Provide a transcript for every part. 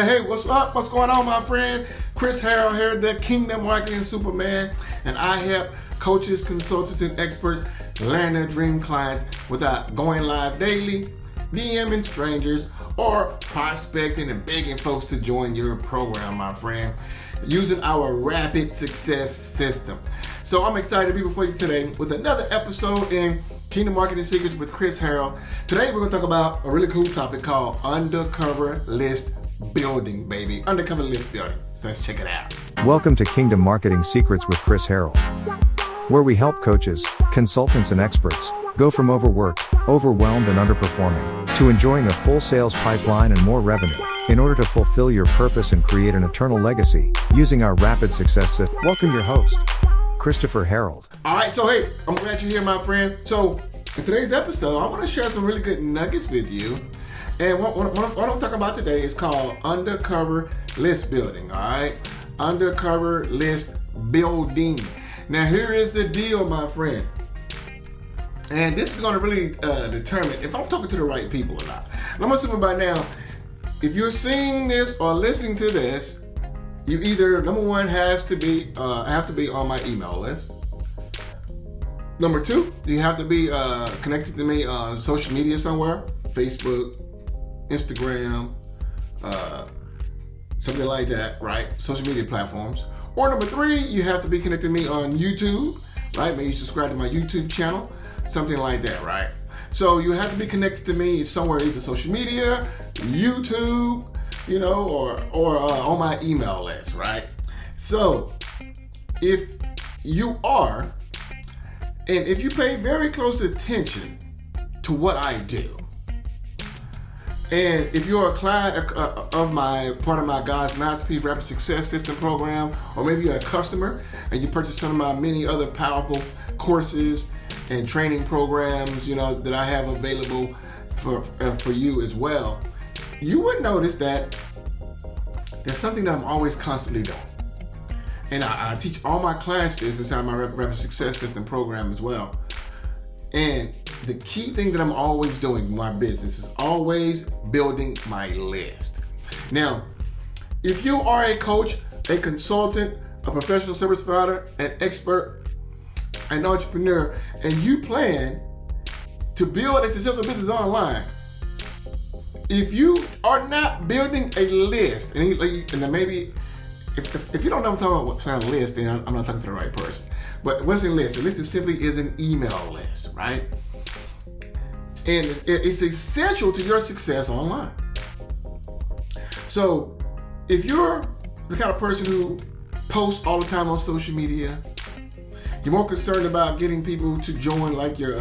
Hey, what's up? What's going on, my friend? Chris Harrell here, the Kingdom Marketing Superman, and I help coaches, consultants, and experts land their dream clients without going live daily, DMing strangers, or prospecting and begging folks to join your program, my friend, using our rapid success system. So I'm excited to be before you today with another episode in Kingdom Marketing Secrets with Chris Harrell. Today we're going to talk about a really cool topic called Undercover List Building, baby. Undercover List Building. So let's check it out. Welcome to Kingdom Marketing Secrets with Chris Harrell, where we help coaches, consultants, and experts go from overworked, overwhelmed, and underperforming to enjoying a full sales pipeline and more revenue in order to fulfill your purpose and create an eternal legacy using our rapid success system. Welcome your host, Christopher Harold. All right, so hey, I'm glad you're here, my friend. So in today's episode, I want to share some really good nuggets with you. And what I'm talking about today is called Undercover List Building, all right? Undercover List Building. Now, here is the deal, my friend. And this is going to really determine if I'm talking to the right people or not. And I'm assuming by now, if you're seeing this or listening to this, you either, number one, have to be on my email list. Number two, you have to be connected to me on social media somewhere, Facebook, Instagram, something like that, right? Social media platforms. Or number three, you have to be connected to me on YouTube, right? Maybe subscribe to my YouTube channel, something like that, right? So you have to be connected to me somewhere, either social media, YouTube, you know, or on my email list, right? So if you are, and if you pay very close attention to what I do, and if you're a client of part of my God's Masterpiece Rapid Success System program, or maybe you're a customer and you purchase some of my many other powerful courses and training programs, you know, that I have available for you as well, you would notice that there's something that I'm always constantly doing. And I teach all my clients this inside my Rapid Success System program as well. And the key thing that I'm always doing in my business is always building my list. Now, if you are a coach, a consultant, a professional service provider, an expert, an entrepreneur, and you plan to build a successful business online, if you are not building a list, and then maybe if you don't know what I'm talking about, what kind of list, then I'm not talking to the right person. But what's a list? A list is simply an email list, right? And it's essential to your success online. So if you're the kind of person who posts all the time on social media, you're more concerned about getting people to join like your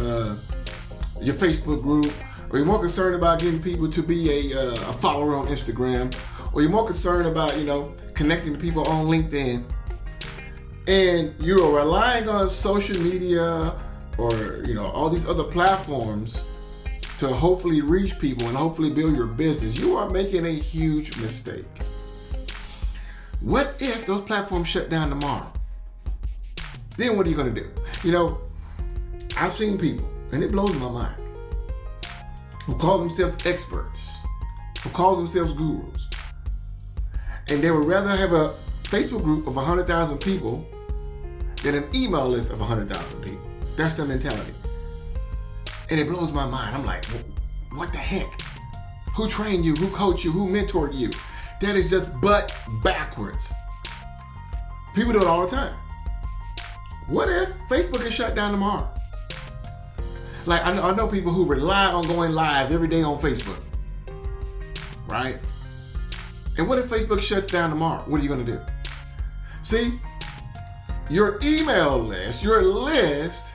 Facebook group, or you're more concerned about getting people to be a follower on Instagram, or you're more concerned about, you know, connecting to people on LinkedIn, and you're relying on social media or, you know, all these other platforms to hopefully reach people and hopefully build your business, you are making a huge mistake. What if those platforms shut down tomorrow? Then what are you going to do? You know, I've seen people, and it blows my mind, who call themselves experts, who call themselves gurus, and they would rather have a Facebook group of 100,000 people than an email list of 100,000 people. That's their mentality. And it blows my mind. I'm like, what the heck? Who trained you? Who coached you? Who mentored you? That is just butt backwards. People do it all the time. What if Facebook is shut down tomorrow? Like, I know people who rely on going live every day on Facebook, right? And what if Facebook shuts down tomorrow? What are you going to do? See, your email list, your list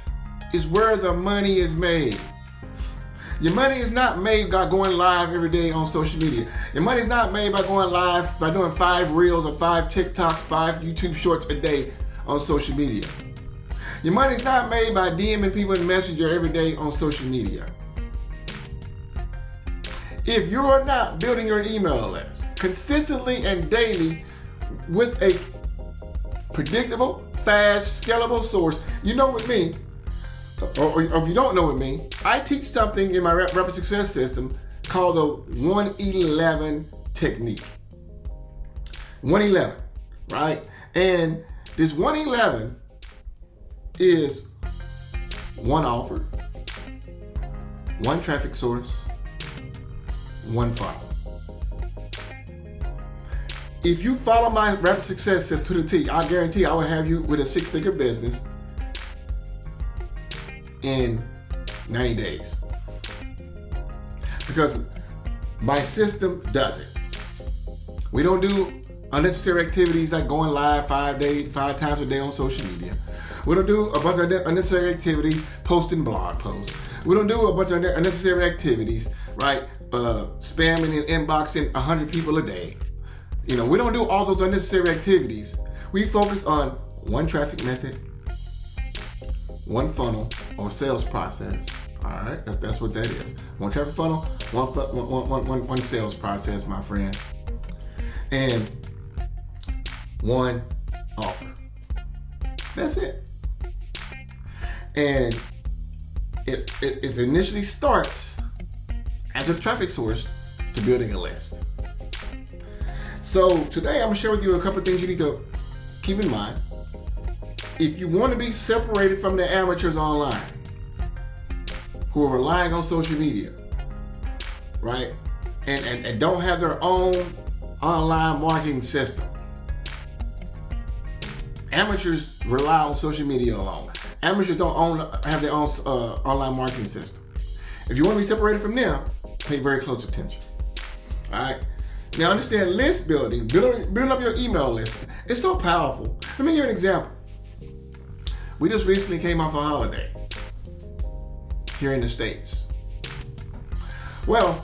is where the money is made. Your money is not made by going live every day on social media. Your money is not made by going live, by doing 5 reels or 5 TikToks, 5 YouTube shorts a day on social media. Your money is not made by DMing people in Messenger every day on social media. If you're not building your email list consistently and daily with a predictable, fast, scalable source, you know with me, or if you don't know with me, I teach something in my Rapid Success System called the 111 technique. 111, right? And this 111 is one offer, one traffic source, one funnel. If you follow my rapid success to the T, I guarantee I will have you with a 6-figure business in 90 days. Because my system does it. We don't do unnecessary activities like going live 5 times a day on social media. We don't do a bunch of unnecessary activities posting blog posts. We don't do a bunch of unnecessary activities, right? Spamming and inboxing 100 people a day. We don't do all those unnecessary activities. We focus on one traffic method, one funnel or sales process. All right, that's what that is. One traffic funnel, one sales process, my friend, and one offer. That's it. And it initially starts as a traffic source to building a list. So today I'm gonna share with you a couple of things you need to keep in mind if you want to be separated from the amateurs online who are relying on social media, right? And don't have their own online marketing system. Amateurs rely on social media alone. Amateurs don't have their own online marketing system. If you want to be separated from them, pay very close attention. All right. Now understand list building up your email list. It's so powerful. Let me give you an example. We just recently came off a holiday here in the States. Well,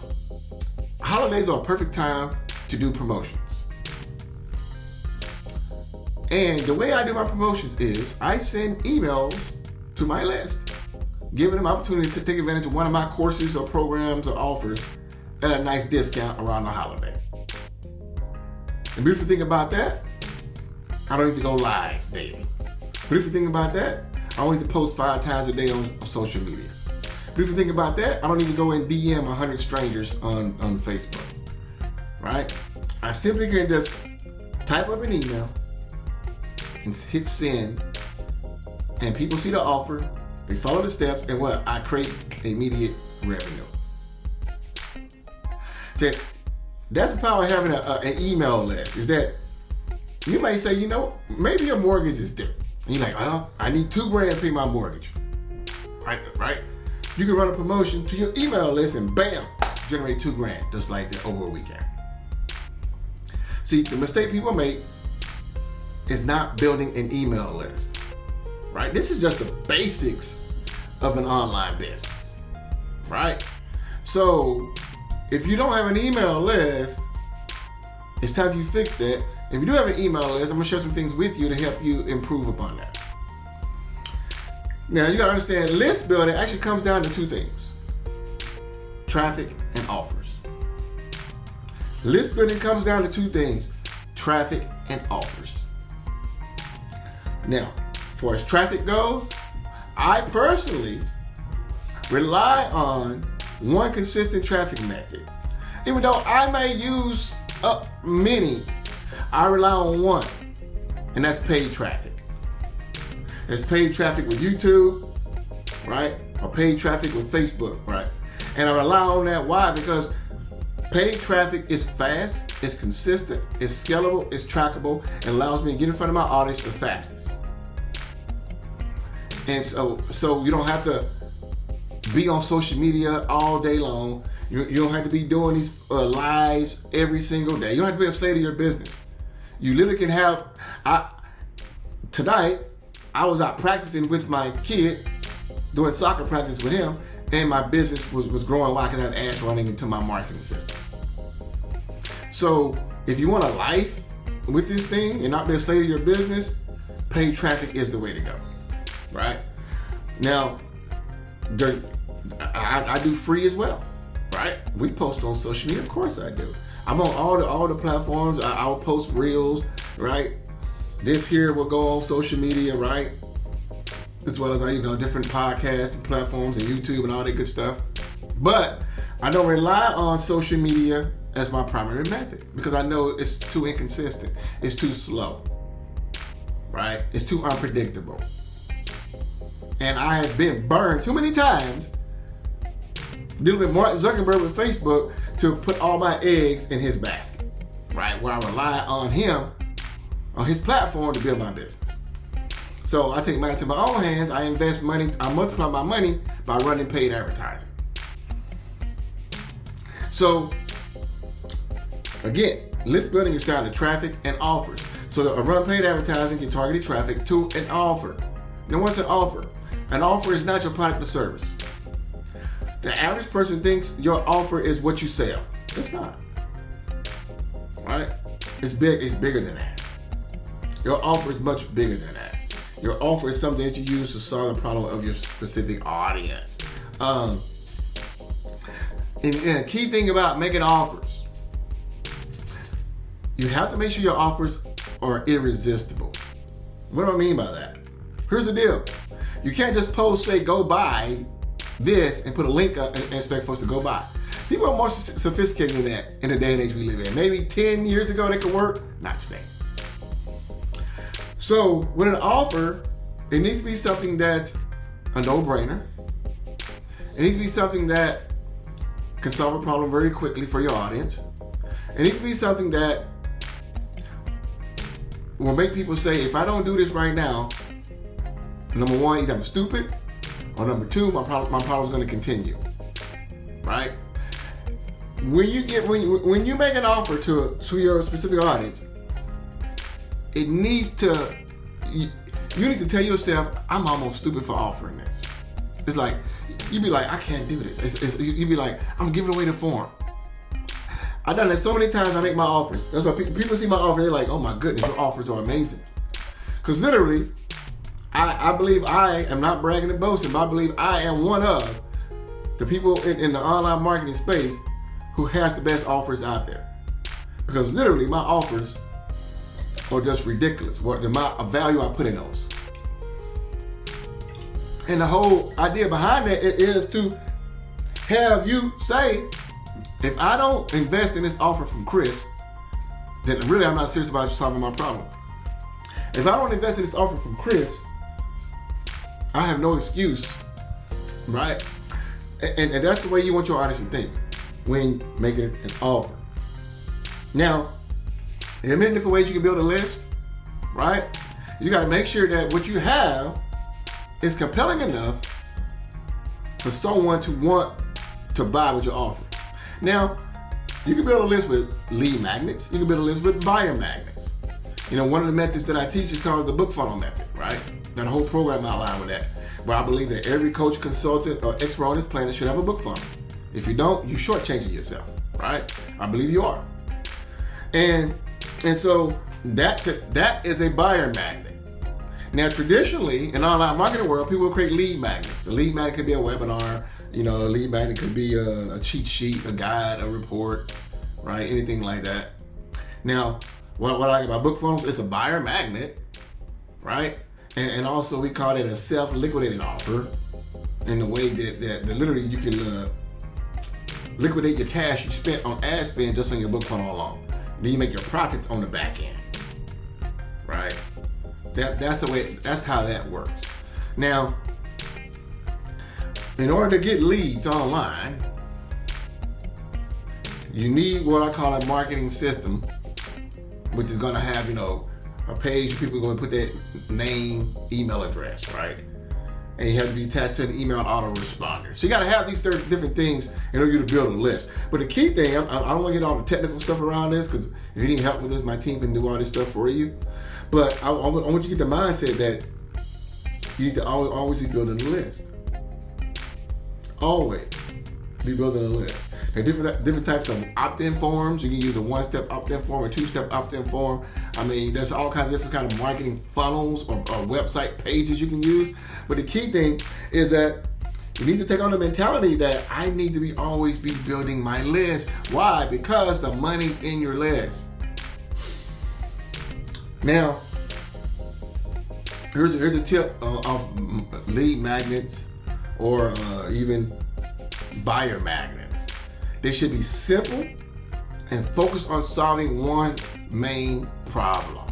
holidays are a perfect time to do promotions. And the way I do my promotions is I send emails to my list, giving them opportunity to take advantage of one of my courses or programs or offers at a nice discount around the holiday. The beautiful thing about that, I don't need to go live daily. The beautiful thing about that, I don't need to post 5 times a day on social media. The beautiful thing about that, I don't need to go and DM 100 strangers on Facebook, right? I simply can just type up an email and hit send, and people see the offer, they follow the steps, and what? I create immediate revenue. So that's the power of having an email list, is that you may say, maybe your mortgage is due. And you're like, well, I need $2,000 to pay my mortgage. Right? You can run a promotion to your email list and bam, generate $2,000 just like that over a weekend. See, the mistake people make is not building an email list, right? This is just the basics of an online business, right? So if you don't have an email list, it's time you fix that. If you do have an email list, I'm gonna share some things with you to help you improve upon that. Now, you gotta understand, list building actually comes down to 2 things: traffic and offers. List building comes down to 2 things: traffic and offers. Now, as far as traffic goes, I personally rely on one consistent traffic method. Even though I may use many, I rely on one, and that's paid traffic. There's paid traffic with YouTube, right? Or paid traffic with Facebook, right? And I rely on that. Why? Because paid traffic is fast, it's consistent, it's scalable, it's trackable, and allows me to get in front of my audience the fastest. And so you don't have to be on social media all day long. You don't have to be doing these lives every single day. You don't have to be a slave to your business. You literally can have. Tonight, I was out practicing with my kid, doing soccer practice with him, and my business was growing. Why? Because I had ads running into my marketing system. So if you want a life with this thing and not be a slave to your business, paid traffic is the way to go, right? Now, I do free as well, right? We post on social media, of course I do. I'm on all the platforms. I will post reels, right? This here will go on social media, right? As well as different podcasts and platforms and YouTube and all that good stuff. But I don't rely on social media as my primary method because I know it's too inconsistent. It's too slow, right? It's too unpredictable. And I have been burned too many times dealing with Mark Zuckerberg with Facebook to put all my eggs in his basket, right? Where I rely on him, on his platform to build my business. So I take matters in my own hands. I invest money. I multiply my money by running paid advertising. So again, list building is down to traffic and offers. So a run paid advertising can target traffic to an offer. Now what's an offer? An offer is not your product or service. The average person thinks your offer is what you sell. It's not. Right? It's big. It's bigger than that. Your offer is much bigger than that. Your offer is something that you use to solve the problem of your specific audience. And a key thing about making offers, you have to make sure your offers are irresistible. What do I mean by that? Here's the deal. You can't just post, say, go buy this and put a link up and expect folks to go buy. People are more sophisticated than that in the day and age we live in. Maybe 10 years ago they could work, not today. So with an offer, it needs to be something that's a no-brainer. It needs to be something that can solve a problem very quickly for your audience. It needs to be something that will make people say, if I don't do this right now, number one, either I'm stupid, or number two, my problem is going to continue. Right? When you make an offer to your specific audience, it needs to, you need to tell yourself, I'm almost stupid for offering this. It's like, you'd be like, I can't do this. You'd be like, I'm giving away the form. I've done that so many times. I make my offers. That's why people see my offer, they're like, oh my goodness, your offers are amazing. Because literally, I believe, I am not bragging and boasting, but I believe I am one of the people in the online marketing space who has the best offers out there. Because literally, my offers are just ridiculous. The amount of value I put in those. And the whole idea behind that is to have you say, if I don't invest in this offer from Chris, then really I'm not serious about solving my problem. If I don't invest in this offer from Chris, I have no excuse, right? And that's the way you want your audience to think when making an offer. Now, there are many different ways you can build a list, right? You got to make sure that what you have is compelling enough for someone to want to buy what you offer. Now, you can build a list with lead magnets. You can build a list with buyer magnets. You know, one of the methods that I teach is called the book funnel method, right? Got a whole program outlined with that, where I believe that every coach, consultant, or expert on this planet should have a book funnel. If you don't, you're shortchanging yourself, right? I believe you are. And so that is a buyer magnet. Now, traditionally, in online marketing world, people will create lead magnets. A lead magnet could be a webinar. You know, a lead magnet could be a cheat sheet, a guide, a report, right? Anything like that. Now, what I like about book funnels, it's a buyer magnet, right? And also we call it a self-liquidating offer, in the way that literally you can liquidate your cash you spent on ad spend just on your book funnel alone. Then you make your profits on the back end, right? That's the way. That's how that works. Now, in order to get leads online, you need what I call a marketing system, which is going to have, you know, a page where people are going to put their name, email address, right? And you have to be attached to an email autoresponder. So you got to have these different things in order to build a list. But the key thing, I don't want to get all the technical stuff around this, because if you need help with this, my team can do all this stuff for you. But I want you to get the mindset that you need to always be building a list. Always be building a list. There are different types of opt-in forms. You can use a one-step opt-in form, a two-step opt-in form. I mean, there's all kinds of different kind of marketing funnels or website pages you can use. But the key thing is that you need to take on the mentality that I need to always be building my list. Why? Because the money's in your list. Now, here's a tip of lead magnets or even buyer magnets. They should be simple and focus on solving one main problem.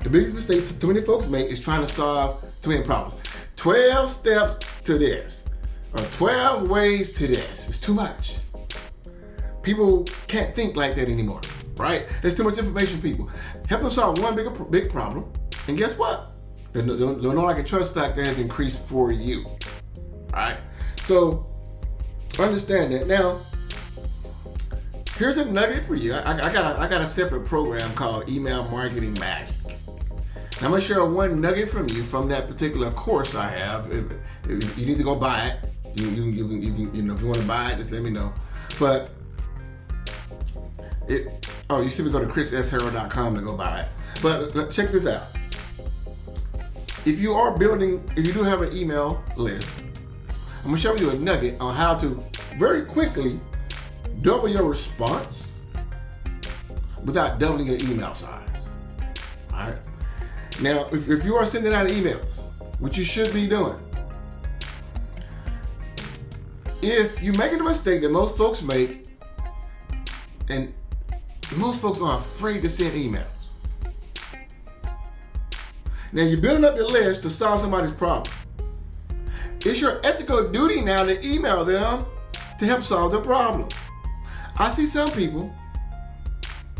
The biggest mistake too many folks make is trying to solve too many problems. 12 steps to this, or 12 ways to this. It's too much. People can't think like that anymore, right? There's too much information, people. Help them solve one big problem, and guess what? The know, like, and trust factor has increased for you, right? So understand that. Now, here's a nugget for you. I got a separate program called Email Marketing Magic. And I'm gonna share one nugget from you from that particular course I have. If you need to go buy it, you know, if you want to buy it, just let me know. But you simply go to chrissharrell.com to go buy it. But check this out. If you do have an email list, I'm gonna show you a nugget on how to very quickly double your response without doubling your email size. All right. Now, if you are sending out emails, which you should be doing, if you're making a mistake that most folks make, and most folks are afraid to send emails. Now, you're building up your list to solve somebody's problem. It's your ethical duty now to email them to help solve their problem. I see some people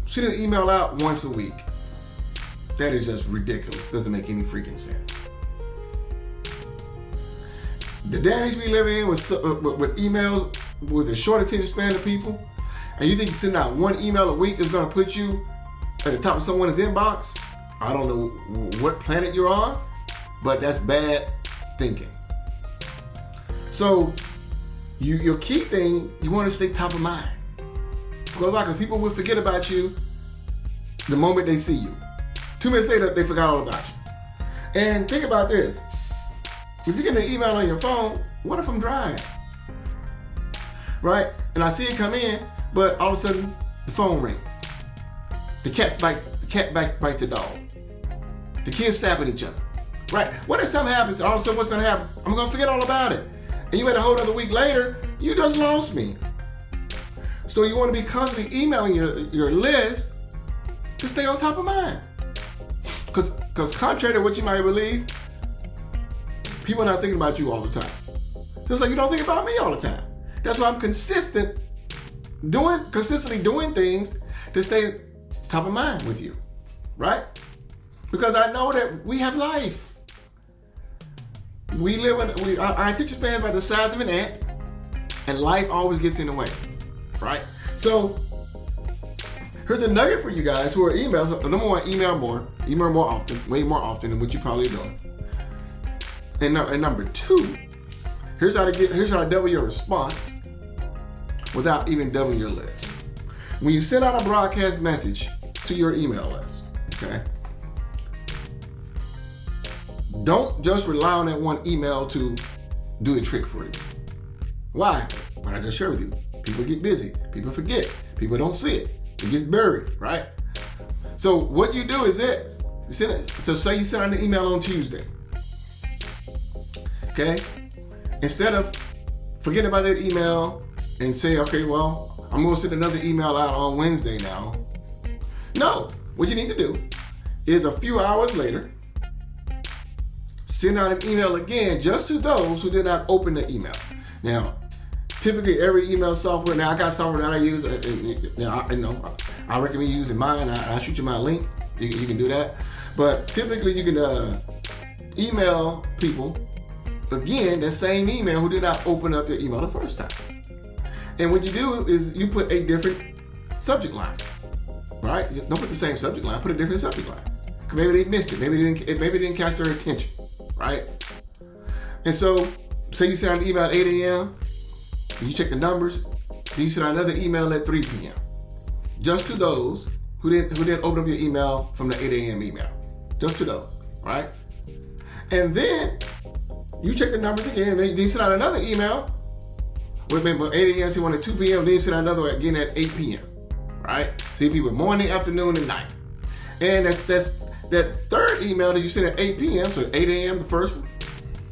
send an email out once a week. That is just ridiculous. Doesn't make any freaking sense. The day and age we live in with emails, with a short attention span of people, and you think sending out one email a week is going to put you at the top of someone's inbox? I don't know what planet you're on, but that's bad thinking. So, your key thing, you want to stay top of mind. Because people will forget about you the moment they see you. 2 minutes later, they forgot all about you. And think about this. If you get an email on your phone, what if I'm driving? Right? And I see it come in, but all of a sudden, the phone rings. The cat bites the dog. The kids snapping at each other. Right? What if something happens, all of a sudden what's going to happen? I'm going to forget all about it. And you wait a whole other week later, you just lost me. So you want to be constantly emailing your list to stay on top of mind. Because contrary to what you might believe, people are not thinking about you all the time. Just like you don't think about me all the time. That's why I'm consistently doing things to stay top of mind with you, right? Because I know that we have life. We live our attention span is about the size of an ant, and life always gets in the way, right? So here's a nugget for you guys who are emails. Number one, email more often, way more often than what you probably are doing. And number two, here's how to double your response without even doubling your list. When you send out a broadcast message to your email list, okay? Don't just rely on that one email to do the trick for you. Why? What I just shared with you. People get busy. People forget. People don't see it. It gets buried, right? So what you do is this. So say you send out an email on Tuesday. Okay? Instead of forgetting about that email and say, okay, well, I'm going to send another email out on Wednesday now. No. What you need to do is a few hours later, send out an email again just to those who did not open the email. Now, typically every email software, now I got software that I use, I recommend using mine. I'll shoot you my link. You can do that. But typically you can email people, again, that same email who did not open up your email the first time. And what you do is you put a different subject line, right? Don't put the same subject line, put a different subject line. Because maybe they missed it. Maybe they didn't catch their attention. Right? And so, say you send out an email at 8 a.m., you check the numbers, then you send out another email at 3 p.m. Just to those who didn't open up your email from the 8 a.m. email. Just to those, right? And then, you check the numbers again, then you send out another email, with 8 a.m., so you want at 2 p.m., then you send out another one again at 8 p.m., right? So you people morning, afternoon, and night. And that's that third email that you send at 8 p.m., so 8 a.m. the first one,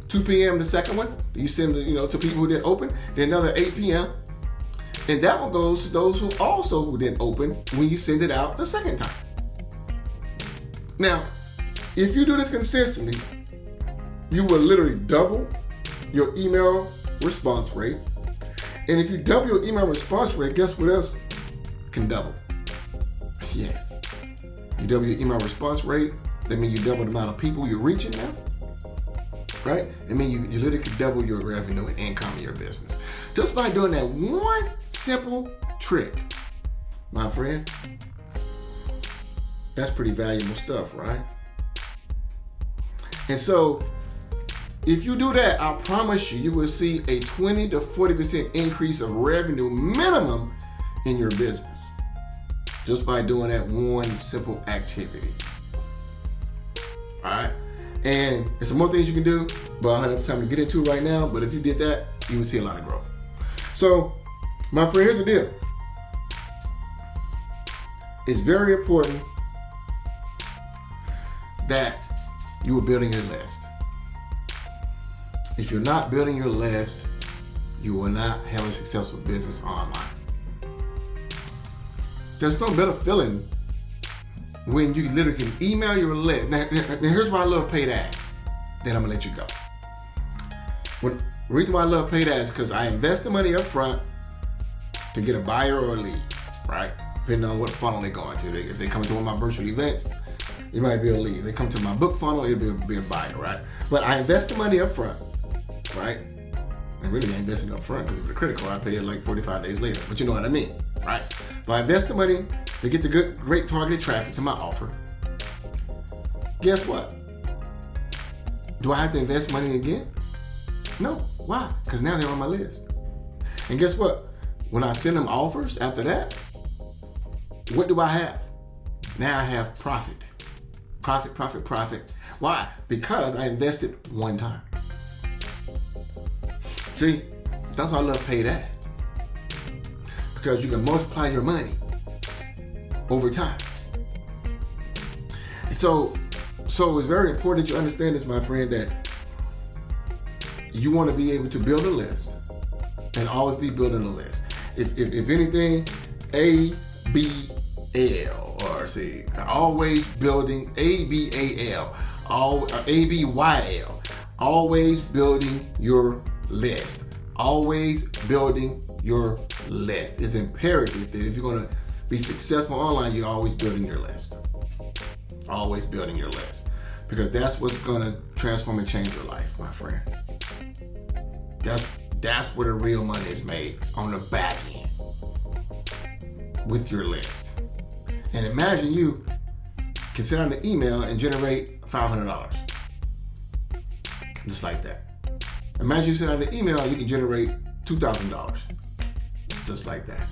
2 p.m. the second one, you send to people who didn't open, then another 8 p.m. And that one goes to those who also then open when you send it out the second time. Now, if you do this consistently, you will literally double your email response rate. And if you double your email response rate, guess what else can double? Yes. You double your email response rate, that means you double the amount of people you're reaching now. Right? I mean, you literally could double your revenue and income in your business. Just by doing that one simple trick, my friend. That's pretty valuable stuff, right? And so, if you do that, I promise you, you will see a 20 to 40% increase of revenue minimum in your business. Just by doing that one simple activity. All right? And there's some more things you can do, but I don't have time to get into right now. But if you did that, you would see a lot of growth. So, my friend, here's the deal. It's very important that you are building your list. If you're not building your list, you will not have a successful business online. There's no better feeling when you literally can email your list. Now here's why I love paid ads. Then I'm gonna let you go. The reason why I love paid ads is because I invest the money up front to get a buyer or a lead, right? Depending on what funnel they're going to. If they come to one of my virtual events, it might be a lead. If they come to my book funnel, it'll be a buyer, right? But I invest the money up front, right? And really, I invest it up front because if it's a credit card, I pay it like 45 days later. But you know what I mean, right? But I invest the money to get the great targeted traffic to my offer. Guess what? Do I have to invest money again? No. Why? Because now they're on my list. And guess what? When I send them offers after that, what do I have? Now I have profit. Profit. Why? Because I invested one time. See, that's why I love paid ads. Because you can multiply your money over time. So it's very important that you understand this, my friend, that you want to be able to build a list and always be building a list. If anything, ABL, or see, always building ABAL, ABYL, always building your list. Always building your list. It's imperative that if you're going to be successful online, you're always building your list. Always building your list. Because that's what's going to transform and change your life, my friend. That's where the real money is made, on the back end, with your list. And imagine you can send out an email and generate $500. Just like that. Imagine you send out an email, you can generate $2,000. Just like that.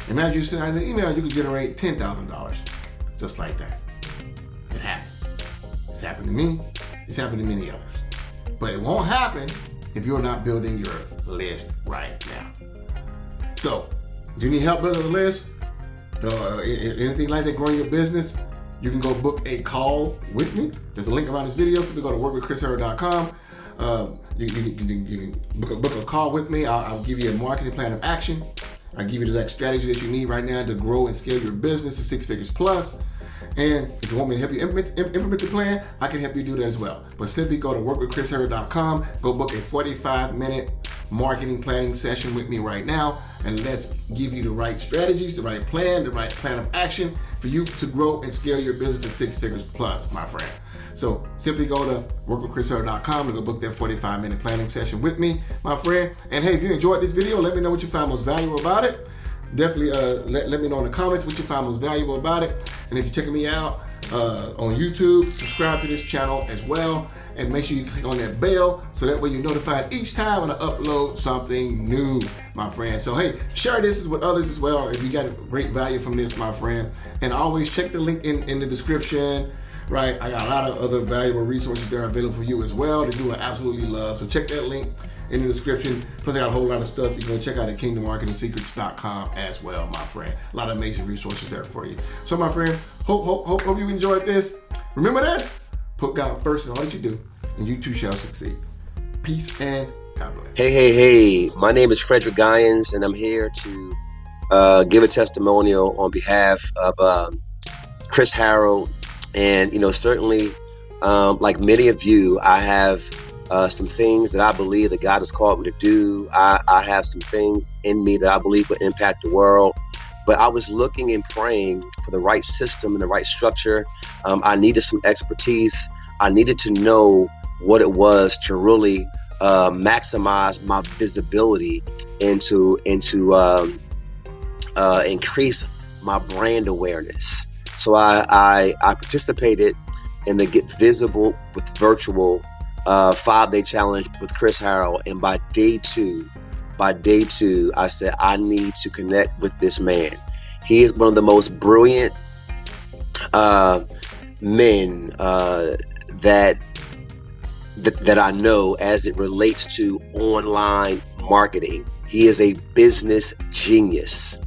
Imagine you send out an email, you can generate $10,000. Just like that. It happens. It's happened to me. It's happened to many others. But it won't happen if you're not building your list right now. So, if you need help building a list, anything like that, growing your business, you can go book a call with me. There's a link around this video, so we go to workwithchrisherald.com. You can book a call with me. I'll give you a marketing plan of action. I'll give you the exact strategy that you need right now to grow and scale your business to 6 figures plus. And if you want me to help you implement the plan, I can help you do that as well. But simply go to workwithchrisherald.com, go book a 45-minute marketing planning session with me right now, and let's give you the right strategies, the right plan of action for you to grow and scale your business to 6 figures plus, my friend. So simply go to workwithchrisherald.com and go book that 45-minute planning session with me, my friend. And hey, if you enjoyed this video, let me know what you found most valuable about it. Definitely let me know in the comments what you found most valuable about it. And if you're checking me out on YouTube, subscribe to this channel as well. And make sure you click on that bell so that way you're notified each time when I upload something new, my friend. So hey, share this with others as well if you got great value from this, my friend. And always check the link in the description. Right, I got a lot of other valuable resources there available for you as well that you will absolutely love. So check that link in the description. Plus I got a whole lot of stuff you can go check out at kingdommarketingsecrets.com as well, my friend. A lot of amazing resources there for you. So my friend, hope you enjoyed this. Remember this, put God first in all that you do, and you too shall succeed. Peace and God bless. Hey, my name is Frederick Guyans, and I'm here to give a testimonial on behalf of Chris Harold. And, certainly, like many of you, I have some things that I believe that God has called me to do. I have some things in me that I believe will impact the world. But I was looking and praying for the right system and the right structure. I needed some expertise. I needed to know what it was to really maximize my visibility and to increase my brand awareness. So I participated in the Get Visible with Virtual 5-day challenge with Chris Harold. And by day two, I said, I need to connect with this man. He is one of the most brilliant men that I know as it relates to online marketing. He is a business genius.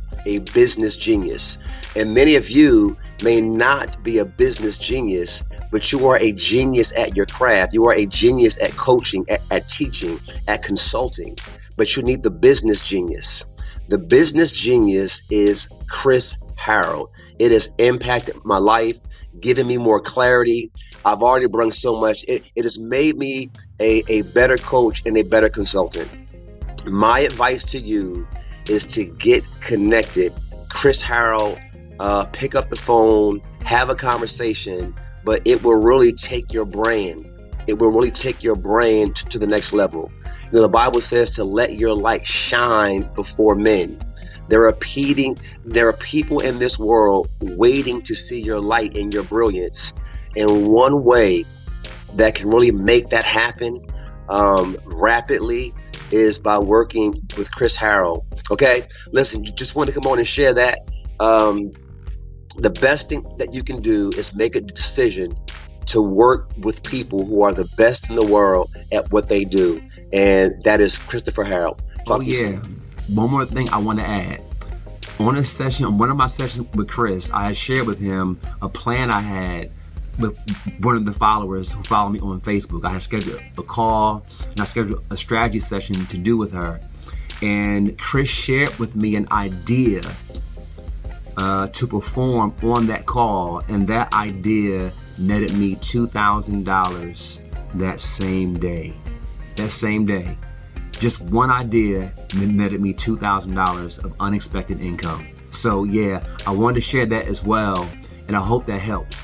And many of you may not be a business genius, but you are a genius at your craft. You are a genius at coaching, at teaching, at consulting, but you need the business genius. The business genius is Chris Harold. It has impacted my life, given me more clarity. I've already brought so much. It has made me a better coach and a better consultant. My advice to you is to get connected. Chris Harold, pick up the phone, have a conversation, but it will really take your brand. It will really take your brand to the next level. The Bible says to let your light shine before men. There are people in this world waiting to see your light and your brilliance. And one way that can really make that happen rapidly is by working with Chris Harold. Okay, listen, you just want to come on and share that. The best thing that you can do is make a decision to work with people who are the best in the world at what they do, and that is Christopher Harold. One more thing I want to add. On one of my sessions with Chris, I had shared with him a plan I had with one of the followers who follow me on Facebook. I had scheduled a call and I scheduled a strategy session to do with her. And Chris shared with me an idea to perform on that call. And that idea netted me $2,000 that same day. Just one idea netted me $2,000 of unexpected income. So yeah, I wanted to share that as well. And I hope that helps.